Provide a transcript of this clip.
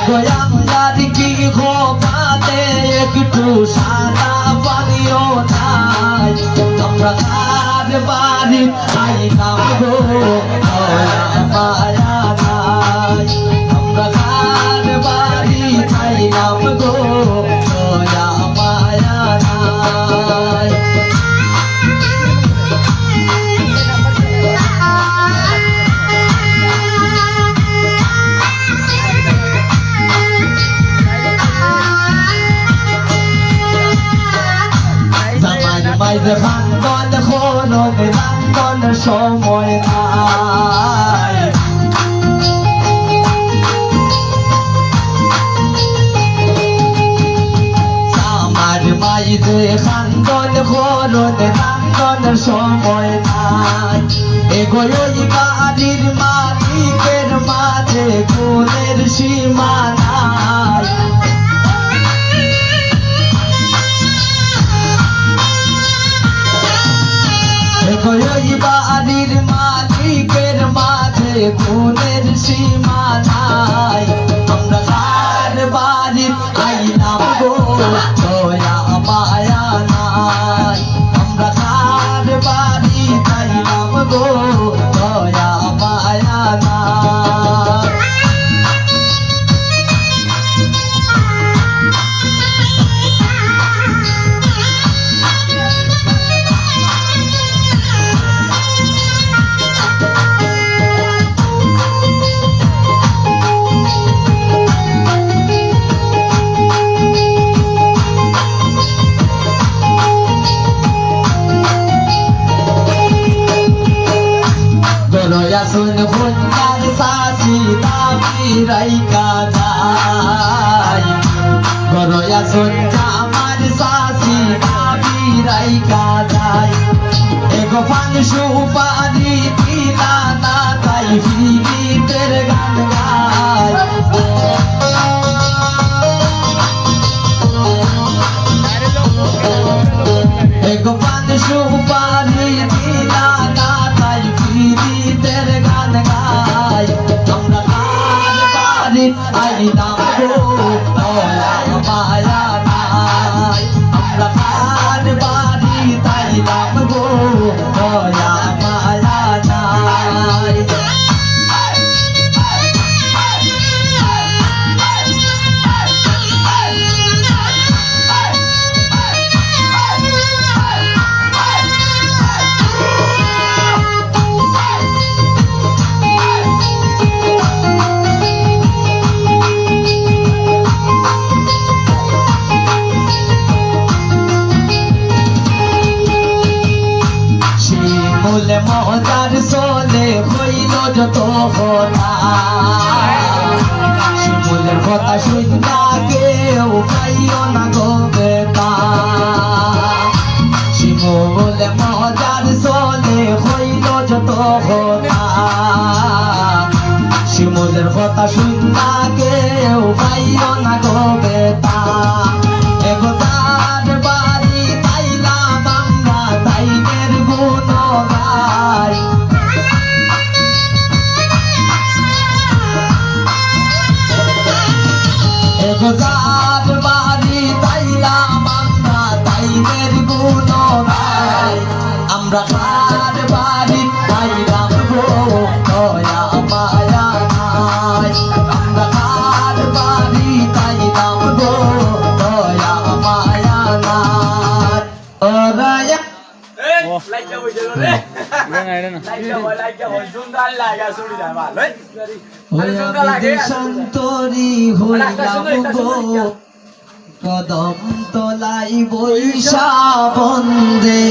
গোয়াঙ্গার কি খোপাতে একটু সাদা পানিও নাই আমরা কার বাড়ি আইলাম গো দয়া মায়া নাই আমরা কার বাড়ি আইলাম গো দয়া মায়া নাই মাইজে ভাঙ্গন খোলন রাঙ্গন সময় নাই আমার মাইজে খান্দন খোলন রাঙ্গন সময় নাই এগোই বাড়ির মালিকের মাঝে গুণের সীমা নাই ওই বাড়ির মালিকের মাঝে গুণের সীমা নাই আমরা কার বাড়ি আইলাম গো দয়া মায়া নাই আমরা কার বাড়ি আইলাম গো দয়া মায়া নাই শুন ভুন্নার সাসি দাবি রাইকা যায় গরয়া শুন আমার সাসি দাবি রাইকা যায় এগো পান সুপারি দিলা না তাই ফিরিতের গান গায় এগো পান সুপারি দিলা না তাই ফিরিতের গান গায় আমরা কার বাড়ি আইলাম গো দয়া মায়া নাই আমরা কার বাড়ি আইলাম গো দয়া মায়া নাই মজার চলে হইল যত কথা শিমুলের কথা শুননা কেউ পাইও না গো বেটা শিমুলে মজার চলে হইল যত কথা শিমুলের কথা শুননা কেউ পাইও না গো বেটা এগো তার বাড়ি তাইলাম আমরা তাইদের গুণ গাই এগো তার বাড়ি তাইলাম আমরা তাইদের গুণ গাই আমরা কার বাড়ি তাইলাম গো দয়া মায়া নাই আমরা কার বাড়ি তাইলাম গো দয়া মায়া নাই ওরায়া সন্তরি হইলাম গো কদম তলাই বৈশা বন্দে